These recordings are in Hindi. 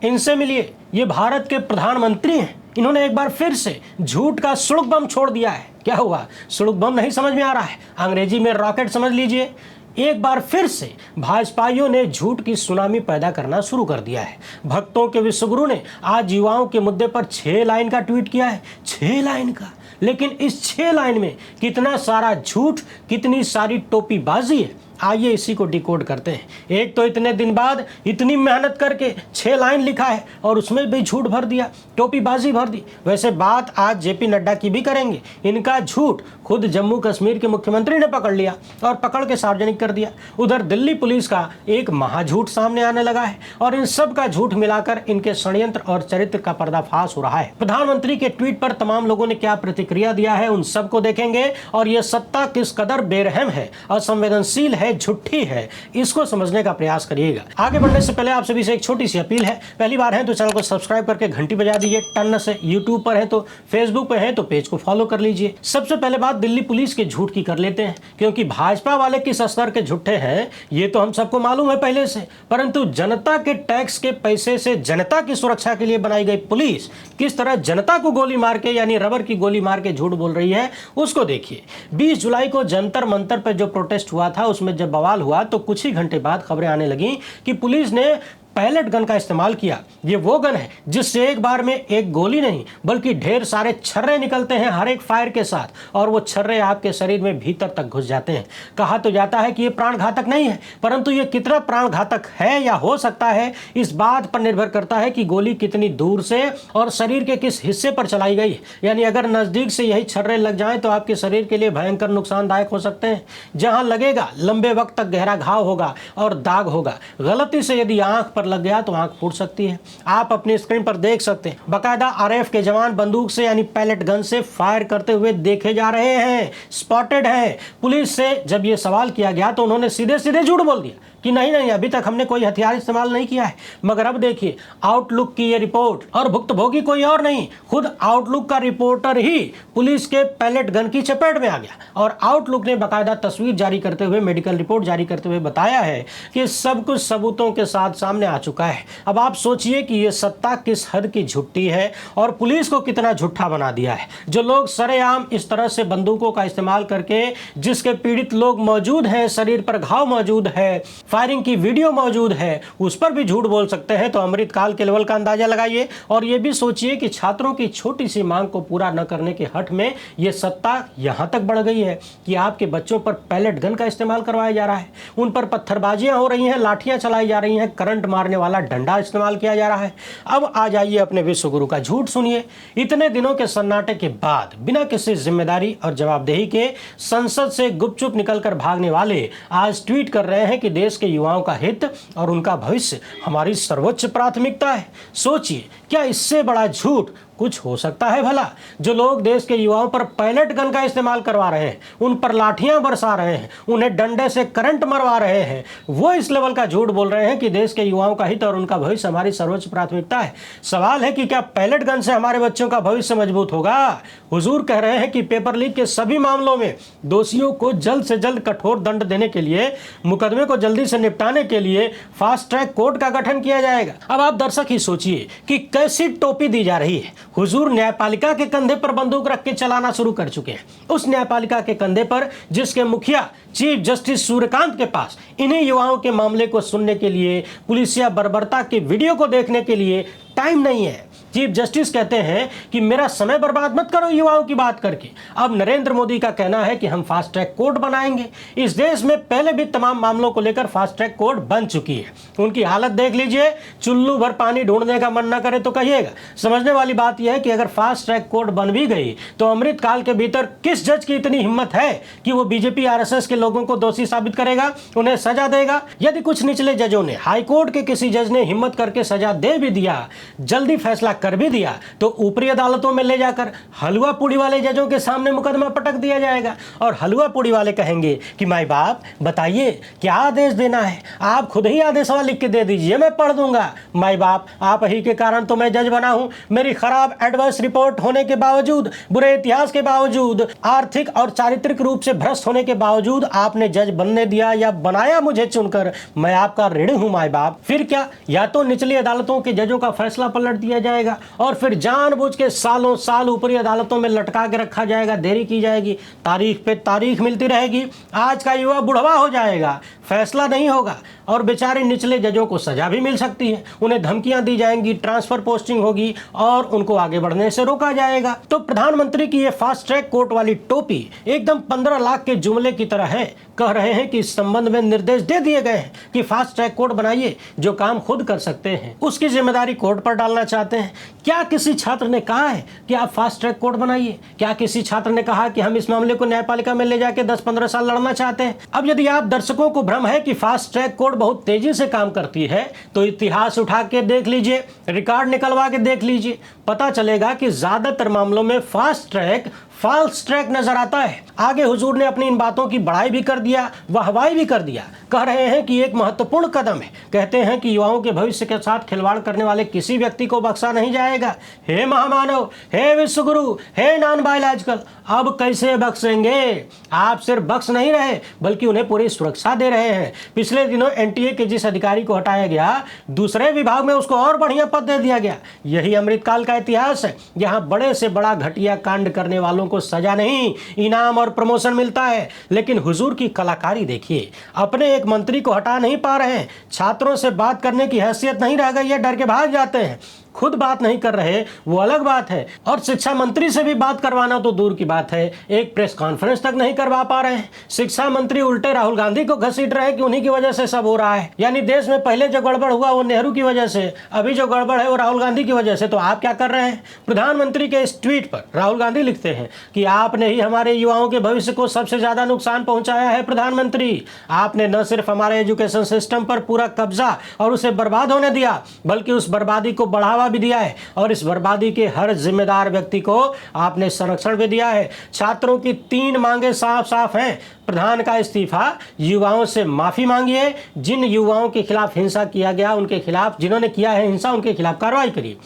इनसे मिलिए, ये भारत के प्रधानमंत्री हैं। इन्होंने एक बार फिर से झूठ का सुड़ुक बम छोड़ दिया है। क्या हुआ? सुड़ुक बम नहीं समझ में आ रहा है, अंग्रेजी में रॉकेट समझ लीजिए। एक बार फिर से भाजपाइयों ने झूठ की सुनामी पैदा करना शुरू कर दिया है। भक्तों के विश्वगुरु ने आज युवाओं के मुद्दे पर 6 लाइन का ट्वीट किया है, 6 लाइन का। लेकिन इस 6 लाइन में कितना सारा झूठ, कितनी सारी टोपीबाजी है, आइए इसी को डिकोड करते हैं। एक तो इतने दिन बाद इतनी मेहनत करके 6 लाइन लिखा है और उसमें भी झूठ भर दिया, टोपीबाजी भर दी। वैसे बात आज जेपी नड्डा की भी करेंगे। इनका झूठ खुद जम्मू कश्मीर के मुख्यमंत्री ने पकड़ लिया और पकड़ के सार्वजनिक कर दिया। उधर दिल्ली पुलिस का एक महाझूठ सामने आने लगा है और इन सब का झूठ मिलाकर इनके षड्यंत्र और चरित्र का पर्दाफाश हो रहा है। प्रधानमंत्री के ट्वीट पर तमाम लोगों ने क्या प्रतिक्रिया दिया है, उन सबको देखेंगे और ये सत्ता किस कदर बेरहम है, असंवेदनशील है, झूठी है, इसको समझने का प्रयास करिएगा। आगे बढ़ने से पहले आप सभी से एक छोटी सी अपील है। पहली बार है तो चैनल को सब्सक्राइब करके घंटी बजा दीजिए, टन से। यूट्यूब पर है तो, फेसबुक पर है तो पेज को फॉलो कर लीजिए। सबसे पहले बात दिल्ली पुलिस के झूठ की कर लेते हैं, क्योंकि भाजपा वाले किस स्तर के झूठे हैं ये तो हम सबको मालूम है पहले से, परंतु जनता के टैक्स के पैसे से जनता की सुरक्षा के लिए बनाई गई पुलिस किस तरह जनता को गोली मार के, यानी रबर की गोली मार के झूठ बोल रही है, उसको देखिए। 20 जुलाई को जंतर मंतर पर जो प्रोटेस्ट हुआ था, उसमें जब बवाल हुआ तो कुछ ही घंटे बाद खबरें आने लगी कि पुलिस ने पैलेट गन का इस्तेमाल किया। ये वो गन है जिससे एक बार में एक गोली नहीं बल्कि ढेर सारे छर्रे निकलते हैं हर एक फायर के साथ, और वो छर्रे आपके शरीर में भीतर तक घुस जाते हैं। कहा तो जाता है कि ये प्राण घातक नहीं है, परंतु ये कितना प्राण घातक है या हो सकता है इस बात पर निर्भर करता है कि गोली कितनी दूर से और शरीर के किस हिस्से पर चलाई गई है। यानी अगर नजदीक से यही छर्रे लग जाएं तो आपके शरीर के लिए भयंकर नुकसानदायक हो सकते हैं। जहां लगेगा लंबे वक्त तक गहरा घाव होगा और दाग होगा। गलती से यदि आंख लग गया तो आंख फूट सकती है। आप अपनी स्क्रीन पर देख सकते हैं, बकायदा आरएफ के जवान बंदूक से यानी पैलेट गन से फायर करते हुए देखे जा रहे हैं, स्पॉटेड है। पुलिस से जब यह सवाल किया गया तो उन्होंने सीधे सीधे झूठ बोल दिया कि नहीं अभी तक हमने कोई हथियार इस्तेमाल नहीं किया है। मगर अब देखिए आउटलुक की ये रिपोर्ट, और भुक्तभोगी कोई और नहीं, खुद आउटलुक का रिपोर्टर ही पुलिस के पैलेट गन की चपेट में आ गया। और आउटलुक ने बाकायदा तस्वीर जारी करते हुए, मेडिकल रिपोर्ट जारी करते हुए बताया है कि सब कुछ सबूतों के साथ सामने आ चुका है। अब आप सोचिए कि ये सत्ता किस हद की झूठी है और पुलिस को कितना झूठा बना दिया है। जो लोग सरेआम इस तरह से बंदूकों का इस्तेमाल करके, जिसके पीड़ित लोग मौजूद हैं, शरीर पर घाव मौजूद है, फायरिंग की वीडियो मौजूद है, उस पर भी झूठ बोल सकते हैं, तो अमृतकाल के लेवल का अंदाजा लगाइए। और ये भी सोचिए कि छात्रों की छोटी सी मांग को पूरा न करने के हठ में ये सत्ता यहां तक बढ़ गई है कि आपके बच्चों पर पैलेट गन का इस्तेमाल करवाया जा रहा है, उन पर पत्थरबाजियां हो रही हैं, लाठियां चलाई जा रही हैं, करंट मारने वाला डंडा इस्तेमाल किया जा रहा है। अब आ जाइए अपने विश्वगुरु का झूठ सुनिए। इतने दिनों के सन्नाटे के बाद बिना किसी जिम्मेदारी और जवाबदेही के संसद से गुपचुप निकलकर भागने वाले आज ट्वीट कर रहे हैं कि देश के युवाओं का हित और उनका भविष्य हमारी सर्वोच्च प्राथमिकता है। सोचिए, क्या इससे बड़ा झूठ कुछ हो सकता है भला? जो लोग देश के युवाओं पर पैलेट गन का इस्तेमाल करवा रहे हैं, उन पर लाठियां बरसा रहे हैं, उन्हें डंडे से करंट मरवा रहे हैं, वो इस लेवल का झूठ बोल रहे हैं कि देश के युवाओं का हित और उनका भविष्य हमारी सर्वोच्च प्राथमिकता है। सवाल है कि क्या पैलेट गन से हमारे बच्चों का भविष्य मजबूत होगा? हुजूर कह रहे हैं कि पेपर लीक के सभी मामलों में दोषियों को जल्द से जल्द कठोर दंड देने के लिए, मुकदमे को जल्दी से निपटाने के लिए फास्ट ट्रैक कोर्ट का गठन किया जाएगा। अब आप दर्शक ही सोचिए कि कैसी टोपी दी जा रही है। हुजूर न्यायपालिका के कंधे पर बंदूक रख के चलाना शुरू कर चुके हैं। उस न्यायपालिका के कंधे पर जिसके मुखिया चीफ जस्टिस सूर्यकांत के पास इन्हीं युवाओं के मामले को सुनने के लिए, पुलिसिया बर्बरता के वीडियो को देखने के लिए टाइम नहीं है। चीफ जस्टिस कहते हैं कि मेरा समय बर्बाद मत करो युवाओं की बात करके। अब नरेंद्र मोदी का कहना है कि हम फास्ट ट्रैक कोर्ट बनाएंगे। इस देश में पहले भी तमाम मामलों को लेकर फास्ट ट्रैक कोर्ट बन चुकी है। उनकी हालत देख लीजिए, चुल्लू भर पानी ढूंढने का मन न करे तो कहिएगा। समझने वाली बात यह है कि अगर फास्ट ट्रैक कोर्ट बन भी गई तो अमृतकाल के भीतर किस जज की इतनी हिम्मत है कि वो बीजेपी आरएसएस के लोगों को दोषी साबित करेगा, उन्हें सजा देगा? यदि कुछ निचले जजों ने, हाईकोर्ट के किसी जज ने हिम्मत करके सजा दे भी दिया, जल्दी फैसला कर भी दिया तो ऊपरी अदालतों में ले जाकर हलवा पूड़ी वाले जजों के सामने मुकदमा पटक दिया जाएगा और हलवा पूड़ी वाले कहेंगे कि माई बाप बताइए क्या आदेश देना है, आप खुद ही आदेशवा लिख के दे दीजिए, मैं पढ़ दूंगा। माई बाप आप ही के कारण तो मैं जज बना हूं, मेरी खराब एडवर्स रिपोर्ट होने के बावजूद, बुरे इतिहास के बावजूद, आर्थिक और चारित्रिक रूप से भ्रष्ट होने के बावजूद आपने जज बनने दिया या बनाया मुझे चुनकर, मैं आपका ऋण हूं माई बाप। फिर क्या, या तो निचली अदालतों के जजों का फैसला पलट दिया जाएगा और फिर जानबूझ के सालों साल ऊपरी अदालतों में लटका के रखा जाएगा, देरी की जाएगी, तारीख पे तारीख मिलती रहेगी। आज का युवा बुढ़वा हो जाएगा, फैसला नहीं होगा और बेचारे निचले जजों को सजा भी मिल सकती है, उन्हें धमकियां दी जाएंगी, ट्रांसफर पोस्टिंग होगी और उनको आगे बढ़ने से रोका जाएगा। तो प्रधानमंत्री की ये फास्ट ट्रैक कोर्ट वाली टोपी एकदम 15 लाख के जुमले की तरह है। कह रहे हैं कि इस संबंध में निर्देश दे दिए गए हैं कि फास्ट ट्रैक कोर्ट बनाइए, जो काम खुद कर सकते हैं उसकी जिम्मेदारी कोर्ट पर डालना चाहते हैं। क्या किसी छात्र ने कहा है कि आप फास्ट ट्रैक कोर्ट बनाइए? क्या किसी छात्र ने कहा कि हम इस मामले को न्यायपालिका में ले जाके 10-15 साल लड़ना चाहते हैं? अब यदि आप दर्शकों को भ्रम है कि फास्ट ट्रैक कोर्ट बहुत तेजी से काम करती है तो इतिहास उठा के देख लीजिए, रिकॉर्ड निकलवा के देख लीजिए, पता चलेगा कि ज्यादातर मामलों में फास्ट ट्रैक फॉल्स ट्रैक नजर आता है। आगे हुजूर ने अपनी इन बातों की बड़ाई भी कर दिया, वाहवाही भी कर दिया। कह रहे हैं कि एक महत्वपूर्ण कदम है। कहते हैं कि युवाओं के भविष्य के साथ खिलवाड़ करने वाले किसी व्यक्ति को बख्शा नहीं जाएगा। हे महामानव, हे विश्वगुरु, हे नॉन बायोलॉजिकल, अब कैसे बख्शेंगे? आप सिर्फ बख्श नहीं रहे बल्कि उन्हें पूरी सुरक्षा दे रहे हैं। पिछले दिनों एनटीए के जिस अधिकारी को हटाया गया, दूसरे विभाग में उसको और बढ़िया पद दे दिया गया। यही अमृतकाल का इतिहास है। यहाँ बड़े से बड़ा घटिया कांड करने वालों को सजा नहीं, इनाम और प्रमोशन मिलता है। लेकिन हुजूर की कलाकारी देखिए, अपने एक मंत्री को हटा नहीं पा रहे हैं, छात्रों से बात करने की हैसियत नहीं रह गई है, डर के भाग जाते हैं। खुद बात नहीं कर रहे वो अलग बात है, और शिक्षा मंत्री से भी बात करवाना तो दूर की बात है, एक प्रेस कॉन्फ्रेंस तक नहीं करवा पा रहे हैं। शिक्षा मंत्री उल्टे राहुल गांधी को घसीट रहे हैं कि उन्हीं की वजह से सब हो रहा है। यानी देश में पहले जो गड़बड़ हुआ वो नेहरू की वजह से, अभी जो गड़बड़ है वो राहुल गांधी की वजह से। तो आप क्या कर रहे हैं? प्रधानमंत्री के इस ट्वीट पर राहुल गांधी लिखते हैं कि आपने ही हमारे युवाओं के भविष्य को सबसे ज्यादा नुकसान पहुंचाया है प्रधानमंत्री। आपने न सिर्फ हमारे एजुकेशन सिस्टम पर पूरा कब्जा और उसे बर्बाद होने दिया, बल्कि उस बर्बादी को बढ़ावा भी दिया है, और इस बर्बादी के हर जिम्मेदार व्यक्ति को आपने संरक्षण भी दिया है। छात्रों की 3 मांगे साफ साफ हैं। प्रधान का इस्तीफा, युवाओं से माफी मांगिए, जिन युवाओं के खिलाफ हिंसा किया गया उनके खिलाफ, जिन्होंने किया है हिंसा उनके खिलाफ कार्रवाई करिए।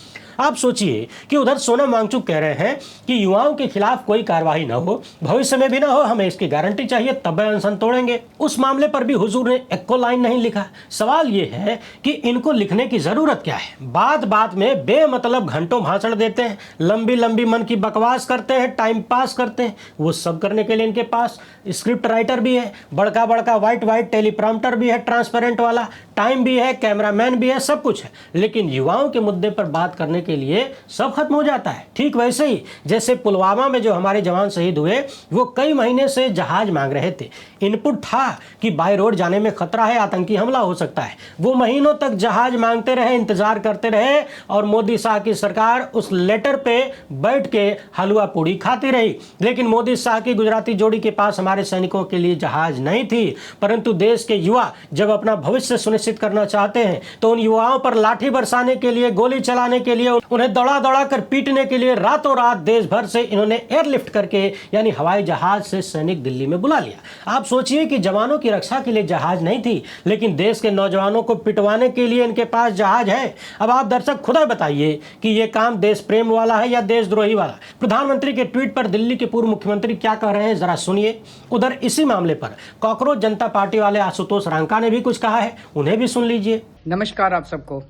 आप सोचिए कि उधर सोनम वांगचुक कह रहे हैं कि युवाओं के खिलाफ कोई कार्रवाई न हो, भविष्य में भी ना हो, हमें इसकी गारंटी चाहिए तब वे अनशन तोड़ेंगे। उस मामले पर भी हुजूर ने एक को लाइन नहीं लिखा। सवाल यह है कि इनको लिखने की जरूरत क्या है? बात बात में बेमतलब घंटों भाषण देते हैं, लंबी लंबी मन की बकवास करते हैं, टाइम पास करते हैं। वो सब करने के लिए इनके पास स्क्रिप्ट राइटर भी है, बड़का बड़का व्हाइट टेलीप्रॉम्प्टर भी है, ट्रांसपेरेंट वाला, टाइम भी है, कैमरामैन भी है, सब कुछ है। लेकिन युवाओं के मुद्दे पर बात करने के लिए सब खत्म हो जाता है। ठीक वैसे ही जैसे पुलवामा में जो हमारे जवान शहीद हुए, वो कई महीने से जहाज मांग रहे थे। इनपुट था कि बाय रोड जाने में खतरा है, आतंकी हमला हो सकता है। वो महीनों तक जहाज मांगते रहे, इंतजार करते रहे, और मोदी शाह की सरकार उस लेटर पे बैठ के हलवा पूड़ी खाती रही। लेकिन मोदी शाह की गुजराती जोड़ी के पास हमारे सैनिकों के लिए जहाज नहीं थी। परंतु देश के युवा जब अपना भविष्य सुनिश्चित करना चाहते हैं तो उन युवाओं पर लाठी बरसाने के लिए, गोली चलाने के लिए, उन्हें दौड़ा दौड़ा कर पीटने के लिए रातों रात देश भर से इन्होंने एयरलिफ्ट करके, यानी हवाई जहाज से सैनिक दिल्ली में बुला लिया। आप सोचिए कि जवानों की रक्षा के लिए जहाज नहीं थी, लेकिन देश के नौजवानों को पिटवाने के लिए इनके पास जहाज है। अब आप दर्शक खुद बताइए कि यह काम देश प्रेम वाला है या देशद्रोही वाला? प्रधानमंत्री के ट्वीट पर दिल्ली के पूर्व मुख्यमंत्री क्या कह रहे हैं जरा सुनिए। उधर इसी मामले पर कॉकरोच जनता पार्टी वाले आशुतोष रांका ने भी कुछ कहा है, उन्हें भी सुन लीजिए। नमस्कार आप सबको।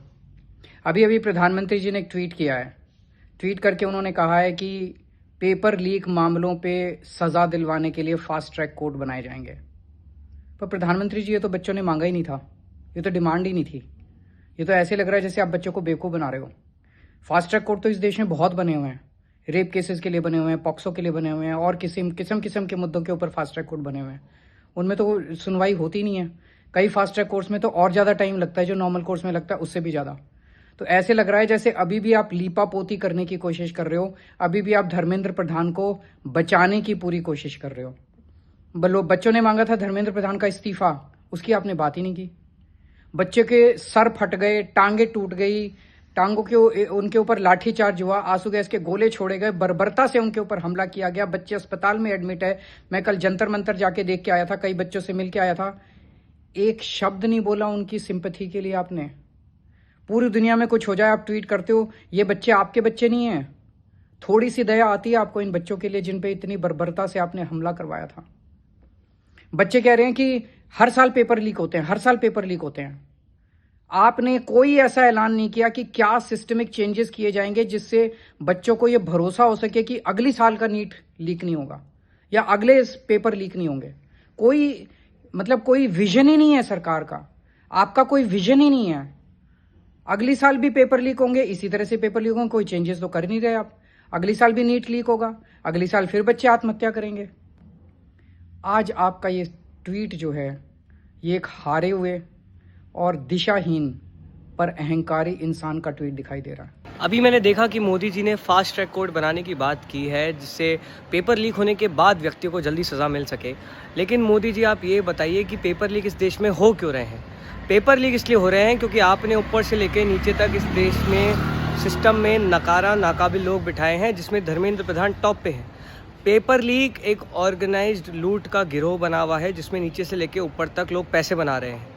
अभी प्रधानमंत्री जी ने एक ट्वीट किया है। ट्वीट करके उन्होंने कहा है कि पेपर लीक मामलों पे सज़ा दिलवाने के लिए फास्ट ट्रैक कोर्ट बनाए जाएंगे। पर प्रधानमंत्री जी, ये तो बच्चों ने मांगा ही नहीं था, ये तो डिमांड ही नहीं थी। ये तो ऐसे लग रहा है जैसे आप बच्चों को बेवकूफ़ बना रहे हो। फास्ट ट्रैक कोर्ट तो इस देश में बहुत बने हुए हैं, रेप केसेस के लिए बने हुए हैं, पॉक्सो के लिए बने हुए हैं, और किस्म किस्म के मुद्दों के ऊपर फास्ट ट्रैक कोर्ट बने हुए हैं। उनमें तो सुनवाई होती नहीं है। कई फास्ट ट्रैक कोर्ट्स में तो और ज़्यादा टाइम लगता है, जो नॉर्मल कोर्ट्स में लगता है उससे भी ज़्यादा। तो ऐसे लग रहा है जैसे अभी भी आप लीपा पोती करने की कोशिश कर रहे हो, अभी भी आप धर्मेंद्र प्रधान को बचाने की पूरी कोशिश कर रहे हो। बच्चों ने मांगा था धर्मेंद्र प्रधान का इस्तीफा, उसकी आपने बात ही नहीं की। बच्चे के सर फट गए, टांगे टूट गई, टांगों के उनके ऊपर लाठी चार्ज हुआ, आंसू गैस के गोले छोड़े गए, बर्बरता से उनके ऊपर हमला किया गया। बच्चे अस्पताल में एडमिट है। मैं कल जंतर मंतर जाके देख के आया था, कई बच्चों से मिल के आया था। एक शब्द नहीं बोला उनकी सिंपैथी के लिए आपने। पूरी दुनिया में कुछ हो जाए आप ट्वीट करते हो, ये बच्चे आपके बच्चे नहीं हैं। थोड़ी सी दया आती है आपको इन बच्चों के लिए जिन पे इतनी बर्बरता से आपने हमला करवाया था। बच्चे कह रहे हैं कि हर साल पेपर लीक होते हैं, हर साल पेपर लीक होते हैं। आपने कोई ऐसा ऐलान नहीं किया कि क्या सिस्टमिक चेंजेस किए जाएंगे जिससे बच्चों को यह भरोसा हो सके कि अगली साल का नीट लीक नहीं होगा या अगले पेपर लीक नहीं होंगे। कोई विजन ही नहीं है सरकार का, आपका कोई विजन ही नहीं है। अगली साल भी पेपर लीक होंगे, इसी तरह से पेपर लीक होंगे, कोई चेंजेस तो कर नहीं रहे आप। अगली साल भी नीट लीक होगा, अगली साल फिर बच्चे आत्महत्या करेंगे। आज आपका ये ट्वीट जो है ये एक हारे हुए और दिशाहीन पर अहंकारी इंसान का ट्वीट दिखाई दे रहा है। अभी मैंने देखा कि मोदी जी ने फास्ट ट्रैक कोर्ट बनाने की बात की है जिससे पेपर लीक होने के बाद व्यक्तियों को जल्दी सज़ा मिल सके। लेकिन मोदी जी आप ये बताइए कि पेपर लीक इस देश में हो क्यों रहे हैं? पेपर लीक इसलिए हो रहे हैं क्योंकि आपने ऊपर से लेकर नीचे तक इस देश में सिस्टम में नाकाबिल लोग बिठाए हैं जिसमें धर्मेंद्र प्रधान टॉप पे हैं। पेपर लीक एक ऑर्गेनाइज्ड लूट का गिरोह बना हुआ है जिसमें नीचे से लेकर ऊपर तक लोग पैसे बना रहे हैं।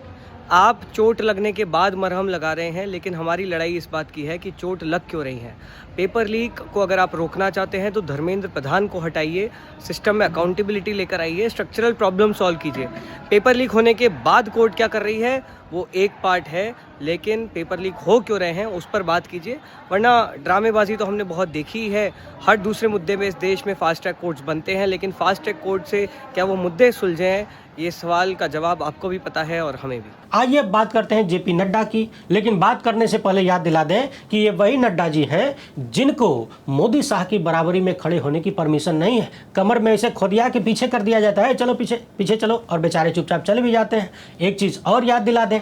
आप चोट लगने के बाद मरहम लगा रहे हैं, लेकिन हमारी लड़ाई इस बात की है कि चोट लग क्यों रही है। पेपर लीक को अगर आप रोकना चाहते हैं तो धर्मेंद्र प्रधान को हटाइए, सिस्टम में अकाउंटेबिलिटी लेकर आइए, स्ट्रक्चरल प्रॉब्लम सॉल्व कीजिए। पेपर लीक होने के बाद कोर्ट क्या कर रही है वो एक पार्ट है, लेकिन पेपर लीक हो क्यों रहे हैं उस पर बात कीजिए। वरना ड्रामेबाजी तो हमने बहुत देखी है। हर दूसरे मुद्दे में इस देश में फास्ट ट्रैक कोर्ट्स बनते हैं, लेकिन फास्ट ट्रैक कोर्ट से क्या वो मुद्दे सुलझे हैं, ये सवाल का जवाब आपको भी पता है और हमें भी। आइए बात करते हैं जेपी नड्डा की, लेकिन बात करने से पहले याद दिला दें कि ये वही नड्डा जी हैं जिनको मोदी शाह की बराबरी में खड़े होने की परमिशन नहीं है। कमर में इसे खोदिया के पीछे कर दिया जाता है, चलो पीछे पीछे चलो, और बेचारे चुपचाप चले भी जाते हैं। एक चीज़ और याद दिला दें,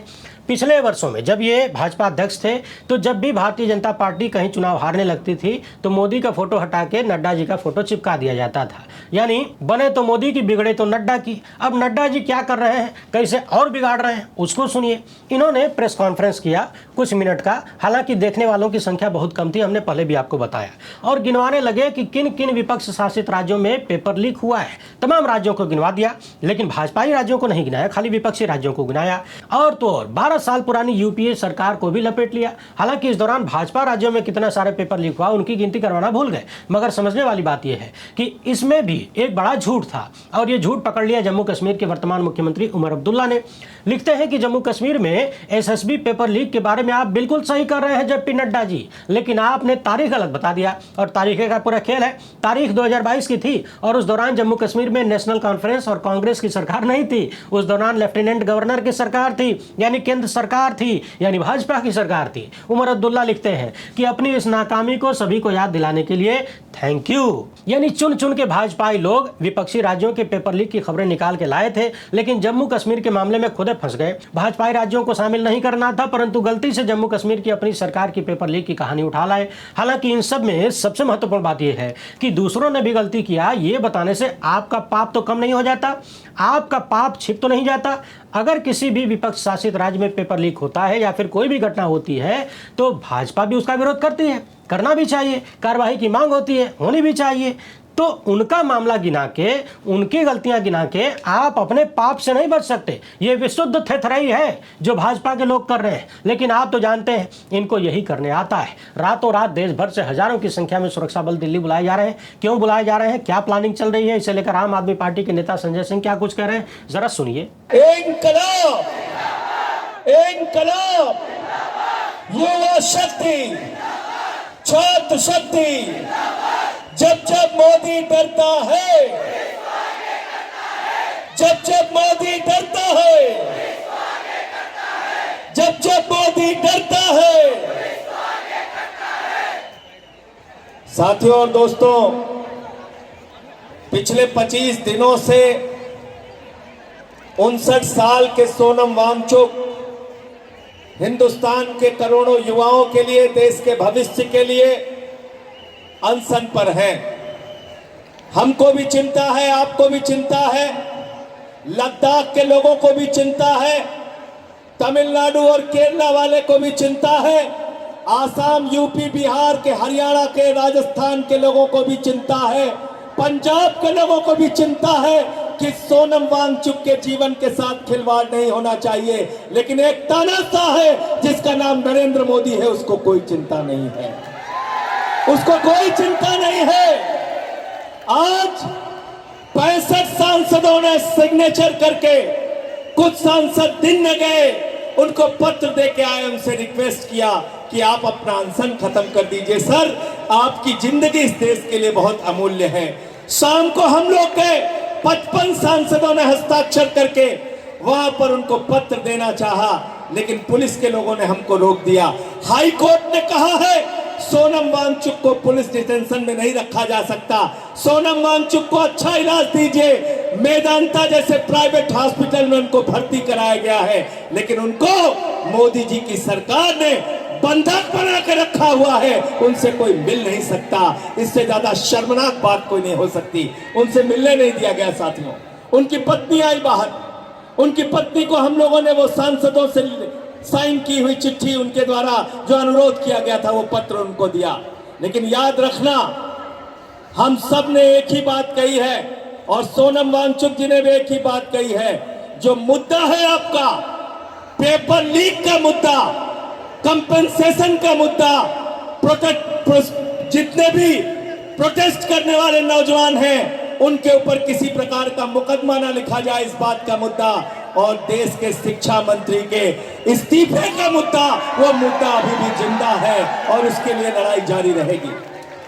पिछले वर्षों में जब ये भाजपा अध्यक्ष थे तो जब भी भारतीय जनता पार्टी कहीं चुनाव हारने लगती थी तो मोदी का फोटो हटा के नड्डा जी का फोटो चिपका दिया जाता था। यानी बने तो मोदी की, बिगड़े तो नड्डा की। अब नड्डा जी क्या कर रहे हैं, कैसे और बिगाड़ रहे हैं उसको सुनिए। इन्होंने प्रेस कॉन्फ्रेंस किया कुछ मिनट का, हालांकि देखने वालों की संख्या बहुत कम थी, हमने पहले भी आपको बताया, और गिनवाने लगे कि किन किन विपक्ष शासित राज्यों में पेपर लीक हुआ है। तमाम राज्यों को गिनवा दिया, लेकिन भाजपाई राज्यों को नहीं गिनाया, खाली विपक्षी राज्यों को गिनाया। और तो और 12 साल पुरानी यूपीए सरकार को भी लपेट लिया। हालांकि इस दौरान भाजपा राज्यों में कितना सारे पेपर लीक हुआ उनकी गिनती करवाना भूल गए। मगर समझने वाली बात यह है कि इसमें भी एक बड़ा झूठ था, और ये झूठ पकड़ लिया जम्मू कश्मीर के वर्तमान मुख्यमंत्री उमर अब्दुल्ला ने। लिखते हैं कि जम्मू कश्मीर में एसएसबी पेपर लीक के बारे में आप बिल्कुल सही कर रहे हैं जेपी नड्डा जी, लेकिन आपने तारीख गलत बता दिया। और तारीख का पूरा खेल है। तारीख 2022 की थी और उस दौरान जम्मू कश्मीर में नेशनल कॉन्फ्रेंस और कांग्रेस की सरकार नहीं थी। उस दौरान लेफ्टिनेंट गवर्नर की सरकार थी, यानी केंद्र सरकार थी, यानी भाजपा की सरकार थी। उमर अब्दुल्ला लिखते हैं कि अपनी इस नाकामी को सभी को याद दिलाने के लिए थैंक यू। यानी चुन चुन के भाजपाई लोग विपक्षी राज्यों के पेपर लीक की खबरें निकाल के लाए थे, लेकिन जम्मू कश्मीर के मामले में खुद फंस गए। भाजपाई राज्यों को शामिल नहीं करना था, परंतु गलती से जम्मू कश्मीर की अपनी सरकार की पेपर लीक की कहानी उठा लाए। हालांकि इन सब में सबसे महत्वपूर्ण बात यह है कि दूसरों ने भी गलती किया ये बताने से आपका पाप तो कम नहीं हो जाता, आपका पाप छिप तो नहीं जाता। अगर किसी भी विपक्ष शासित राज्य में पेपर लीक होता है या फिर कोई भी घटना होती है तो भाजपा भी उसका विरोध करती है, करना भी चाहिए, कार्रवाई की मांग होती है, होनी भी चाहिए। तो उनका मामला गिना के, उनकी गलतियां गिना के आप अपने पाप से नहीं बच सकते। ये विशुद्ध थेथराई है जो भाजपा के लोग कर रहे हैं, लेकिन आप तो जानते हैं इनको यही करने आता है। रातों रात देश भर से हजारों की संख्या में सुरक्षा बल दिल्ली बुलाए जा रहे हैं। क्यों बुलाए जा रहे हैं, क्या प्लानिंग चल रही है, इसे लेकर आम आदमी पार्टी के नेता संजय सिंह क्या कुछ कह रहे हैं, जरा सुनिए। इनकलाब, इनकलाब, युवा शक्ति, छात्र शक्ति, जब जब मोदी डरता है, जब जब मोदी डरता है, जब जब मोदी डरता है। साथियों और दोस्तों, पिछले 25 दिनों से 59 साल के सोनम वांगचुक हिंदुस्तान के करोड़ों युवाओं के लिए, देश के भविष्य के लिए अनशन पर हैं। हमको भी चिंता है, आपको भी चिंता है, लद्दाख के लोगों को भी चिंता है, तमिलनाडु और केरला वाले को भी चिंता है, आसाम, यूपी, बिहार के, हरियाणा के, राजस्थान के लोगों को भी चिंता है, पंजाब के लोगों को भी चिंता है कि सोनम वांगचुक के जीवन के साथ खिलवाड़ नहीं होना चाहिए। लेकिन एक तानाशाह है जिसका नाम नरेंद्र मोदी है, उसको कोई चिंता नहीं है, उसको कोई चिंता नहीं है। आज 65 सांसदों ने सिग्नेचर करके, कुछ सांसद दिन न गए, उनको पत्र दे के आए, उनसे रिक्वेस्ट किया कि आप अपना अनशन खत्म कर दीजिए। सर, आपकी जिंदगी इस देश के लिए बहुत अमूल्य है। शाम को हम लोग के 55 सांसदों ने हस्ताक्षर करके वहां पर उनको पत्र देना चाहा, लेकिन पुलिस के लोगों ने हमको रोक दिया। हाई कोर्ट ने कहा है सोनम वांगचुक को पुलिस डिटेंशन में नहीं रखा जा सकता, सोनम वांगचुक को अच्छा इलाज दीजिए। मेदांता जैसे प्राइवेट हॉस्पिटल में उनको भर्ती कराया गया है, लेकिन उनको मोदी जी की सरकार ने बंधक बना के रखा हुआ है, उनसे कोई मिल नहीं सकता। इससे ज्यादा शर्मनाक बात कोई नहीं हो सकती। उनसे मिलने नहीं दिया गया। साथियों, उनकी पत्नी आई बाहर, उनकी पत्नी को हम लोगों ने वो सांसदों से साइन की हुई चिट्ठी, उनके द्वारा जो अनुरोध किया गया था, वो पत्र उनको दिया। लेकिन याद रखना, हम सब ने एक ही बात कही है और सोनम वांगचुक जी ने भी एक ही बात कही है। जो मुद्दा है आपका, पेपर लीक का मुद्दा, कंपनसेशन का मुद्दा, जितने भी प्रोटेस्ट करने वाले नौजवान हैं उनके ऊपर किसी प्रकार का मुकदमा ना लिखा जाए, इस बात का मुद्दा, और देश के शिक्षा मंत्री के इस्तीफे का मुद्दा, वो मुद्दा अभी भी जिंदा है और उसके लिए लड़ाई जारी रहेगी,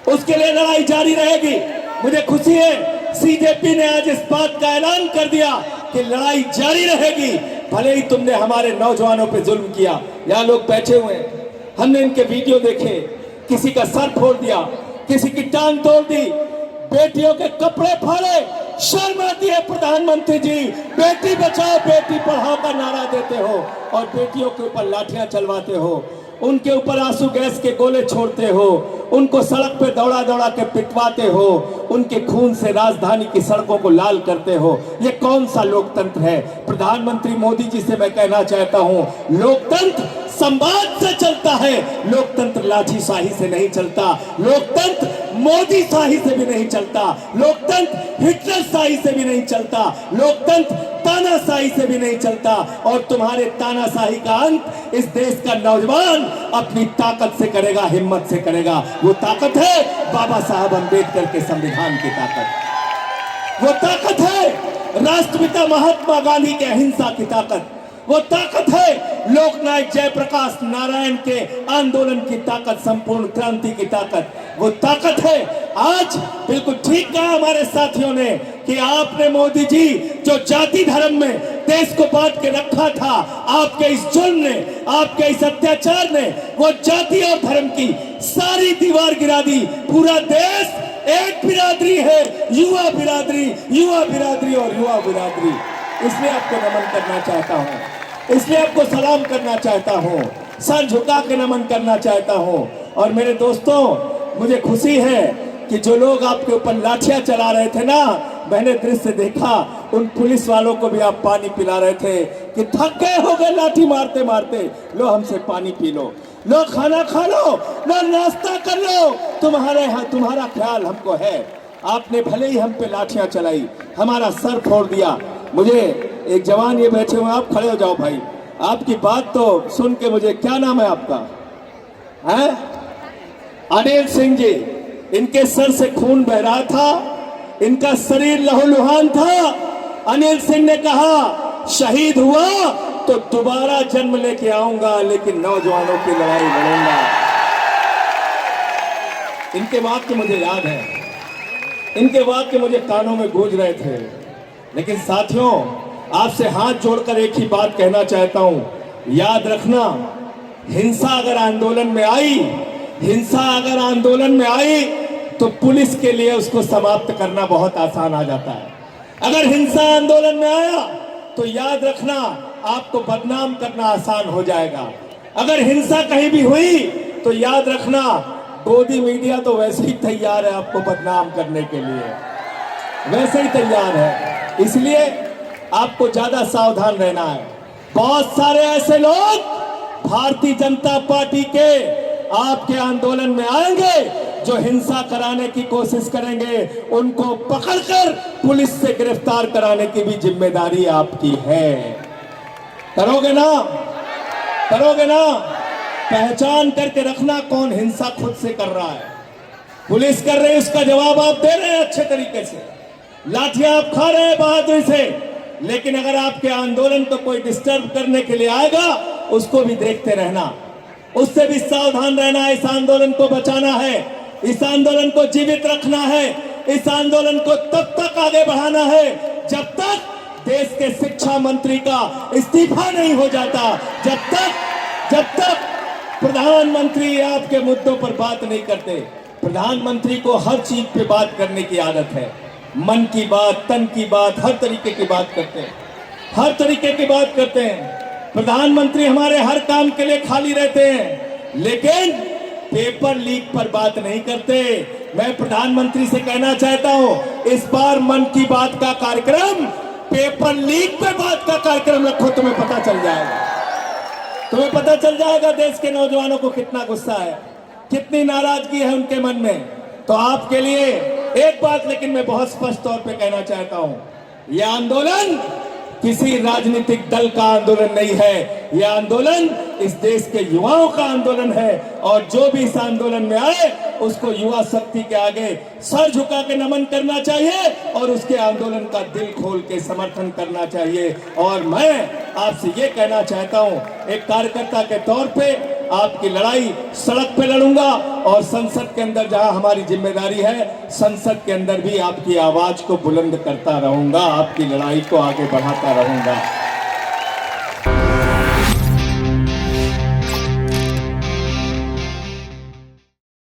उसके लिए लड़ाई जारी रहेगी। मुझे खुशी है सीजेपी ने आज इस बात का ऐलान कर दिया कि लड़ाई जारी रहेगी, भले ही तुमने हमारे नौजवानों पे जुल्म किया। यहाँ लोग बैठे हुए हैं, हमने इनके वीडियो देखे, किसी का सर फोड़ दिया, किसी की टांग तोड़ दी, बेटियों के कपड़े फाड़े। शर्म आती है प्रधानमंत्री जी, बेटी बचाओ बेटी पढ़ाओ का नारा देते हो और बेटियों के ऊपर लाठियां चलवाते हो, उनके ऊपर आंसू गैस के गोले छोड़ते हो, उनको सड़क पे दौड़ा दौड़ा के पिटवाते हो, उनके खून से राजधानी की सड़कों को लाल करते हो। ये कौन सा लोकतंत्र है? प्रधानमंत्री मोदी जी से मैं कहना चाहता हूं, लोकतंत्र संवाद से चलता है, लोकतंत्र लाठीशाही से नहीं चलता, लोकतंत्र मोदी शाही से भी नहीं चलता, लोकतंत्र हिटलर शाही से भी नहीं चलता, लोकतंत्र तानाशाही से भी नहीं चलता। और तुम्हारे तानाशाही का अंत इस देश का नौजवान अपनी ताकत से करेगा, हिम्मत से करेगा। वो ताकत है बाबा साहब अम्बेडकर के संविधान की ताकत, वो ताकत है राष्ट्रपिता महात्मा गांधी के अहिंसा की ताकत, वो ताकत है लोकनायक जयप्रकाश नारायण के आंदोलन की ताकत, संपूर्ण क्रांति की ताकत, वो ताकत है। आज बिल्कुल ठीक कहा हमारे साथियों ने कि आपने मोदी जी जो जाति धर्म में देश को बांट के रखा था, आपके इस जुल्म ने, आपके इस अत्याचार ने वो जाति और धर्म की सारी दीवार गिरा दी। पूरा देश एक बिरादरी है, युवा बिरादरी, युवा बिरादरी और युवा बिरादरी। इसलिए आपको नमन करना चाहता हूँ, इसलिए आपको सलाम करना चाहता हूँ, सर झुका के नमन करना चाहता हूँ। और मेरे दोस्तों, मुझे खुशी है कि जो लोग आपके ऊपर लाठियां चला रहे थे ना, मैंने दृश्य देखा, उन पुलिस वालों को भी आप पानी पिला रहे थे कि थक गए हो गए लाठी मारते मारते, लो हमसे पानी पी लो, लो खाना खा लो, लो नाश्ता कर लो, तुम्हारा ख्याल हमको है। आपने भले ही हम पे लाठियां चलाई, हमारा सर फोड़ दिया। मुझे एक जवान ये बैठे हुए, आप खड़े हो जाओ भाई, आपकी बात तो सुन के मुझे, क्या नाम है आपका? हैं? अनिल सिंह जी, इनके सर से खून बह रहा था, इनका शरीर लहूलुहान था। अनिल सिंह ने कहा शहीद हुआ तो दोबारा जन्म लेके आऊंगा, लेकिन नौजवानों की लड़ाई लड़ूंगा। इनके वाक्य मुझे याद है, इनके वाक्य मुझे कानों में गूंज रहे थे। लेकिन साथियों, आपसे हाथ जोड़कर एक ही बात कहना चाहता हूं, याद रखना, हिंसा अगर आंदोलन में आई, हिंसा अगर आंदोलन में आई तो पुलिस के लिए उसको समाप्त करना बहुत आसान आ जाता है। अगर हिंसा आंदोलन में आया तो याद रखना, आपको बदनाम करना आसान हो जाएगा। अगर हिंसा कहीं भी हुई तो याद रखना, गोदी मीडिया तो वैसे ही तैयार है आपको बदनाम करने के लिए, वैसे ही तैयार है। इसलिए आपको ज्यादा सावधान रहना है। बहुत सारे ऐसे लोग भारतीय जनता पार्टी के आपके आंदोलन में आएंगे, जो हिंसा कराने की कोशिश करेंगे उनको पकड़कर पुलिस से गिरफ्तार कराने की भी जिम्मेदारी आपकी है। करोगे ना? करोगे ना? पहचान करके रखना कौन हिंसा खुद से कर रहा है। पुलिस कर रही है, उसका जवाब आप दे रहे हैं अच्छे तरीके से, लाठियां आप खा रहे हैं बहादुरी से, लेकिन अगर आपके आंदोलन को कोई डिस्टर्ब करने के लिए आएगा, उसको भी देखते रहना, उससे भी सावधान रहना है। इस आंदोलन को बचाना है, इस आंदोलन को जीवित रखना है, इस आंदोलन को तब तक आगे बढ़ाना है जब तक देश के शिक्षा मंत्री का इस्तीफा नहीं हो जाता, जब तक प्रधानमंत्री आपके मुद्दों पर बात नहीं करते। प्रधानमंत्री को हर चीज पे बात करने की आदत है, मन की बात, तन की बात, हर तरीके की बात करते हैं, हर तरीके की बात करते हैं। प्रधानमंत्री हमारे हर काम के लिए खाली रहते हैं, लेकिन पेपर लीक पर बात नहीं करते। मैं प्रधानमंत्री से कहना चाहता हूं, इस बार मन की बात का कार्यक्रम पेपर लीक पे बात का कार्यक्रम रखो, तुम्हें पता चल जाएगा, तुम्हें पता चल जाएगा देश के नौजवानों को कितना गुस्सा है, कितनी नाराजगी है उनके मन में। तो आपके लिए एक बात लेकिन मैं बहुत स्पष्ट तौर पे कहना चाहता हूं, यह आंदोलन किसी राजनीतिक दल का आंदोलन नहीं है, यह आंदोलन इस देश के युवाओं का आंदोलन है, और जो भी इस आंदोलन में आए उसको युवा शक्ति के आगे सर झुका के नमन करना चाहिए और उसके आंदोलन का दिल खोल के समर्थन करना चाहिए। और मैं आपसे ये कहना चाहता हूं, एक कार्यकर्ता के तौर पे आपकी लड़ाई सड़क पे लड़ूंगा, और संसद के अंदर जहां हमारी जिम्मेदारी है, संसद के अंदर भी आपकी आवाज को बुलंद करता रहूंगा, आपकी लड़ाई को आगे बढ़ाता रहूंगा।